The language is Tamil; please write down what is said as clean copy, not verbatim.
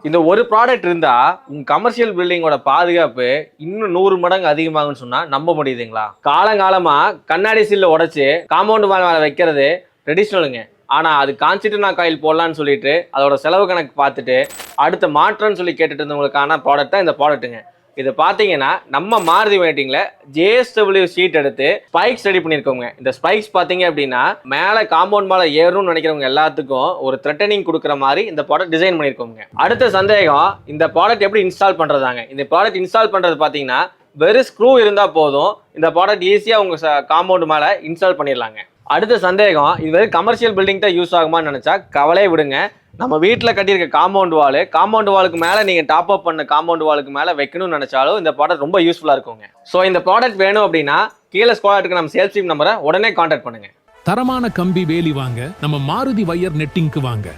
இந்த ஒரு ப்ராடக்ட் இருந்தா உங்க கமர்ஷியல் பில்டிங்கோட பாதுகாப்பு இன்னும் 100 மடங்கு அதிகமாகும்னு சொன்னா நம்ப முடியுதுங்களா? காலங்காலமா கண்ணாடி சில்ல உடைச்சு காம்பவுண்ட் மேல வைக்கிறது ட்ரெடிஷ்னலுங்க. ஆனா அது கான்சிட்டனா காயில் போடலான்னு சொல்லிட்டு அதோட செலவு கணக்கு பார்த்துட்டு அடுத்த மாற்றம்னு சொல்லி கேட்டுட்டு இருந்தவங்களுக்கான ப்ராடக்ட் தான் இந்த ப்ராடக்ட்டுங்க. இது பார்த்தீங்கன்னா நம்ம மாருதி வெயிட்டிங்ல JSW ஷீட் எடுத்து ஸ்பைக்ஸ் ரெடி பண்ணியிருக்கோங்க. இந்த ஸ்பைக்ஸ் பார்த்தீங்க அப்படின்னா மேலே காம்பவுண்ட் மேலே ஏறணும்னு நினைக்கிறவங்க எல்லாத்துக்கும் ஒரு த்ரெட்டனிங் கொடுக்குற மாதிரி இந்த ப்ராடக்ட் டிசைன் பண்ணியிருக்கோங்க. அடுத்த சந்தேகம், இந்த ப்ராடக்ட் எப்படி இன்ஸ்டால் பண்ணுறதாங்க. இந்த ப்ராடக்ட் இன்ஸ்டால் பண்ணுறது பார்த்தீங்கன்னா வெறும் ஸ்க்ரூ இருந்தால் போதும், இந்த ப்ராடக்ட் ஈஸியாக உங்கள் காம்பவுண்ட் மேலே இன்ஸ்டால் பண்ணிடலாங்க. அடுத்த சந்தேகம், இது வெறும் கமர்ஷியல் பில்டிங் தான் யூஸ் ஆகுமான்னு நினச்சா கவலையே விடுங்க. நம்ம வீட்டில் கட்டியிருக்க காம்பவுண்ட் வாலுக்கு மேலே நீங்கள் டாப் அப் பண்ண காம்பவுண்ட் வாலுக்கு மேலே வைக்கணும்னு நினச்சாலும் இந்த ப்ராடக்ட் ரொம்ப யூஸ்ஃபுல்லாக இருக்குங்க. ஸோ இந்த ப்ராடக்ட் வேணும் அப்படின்னா கீழே ஸ்குவாடுக்கு நம்ம சேல்ஸ் டீம் நம்பரை உடனே கான்டாக்ட் பண்ணுங்க. தரமான கம்பி வேலி வாங்க நம்ம மாருதி வயர் நெட்டிங்க்கு வாங்க.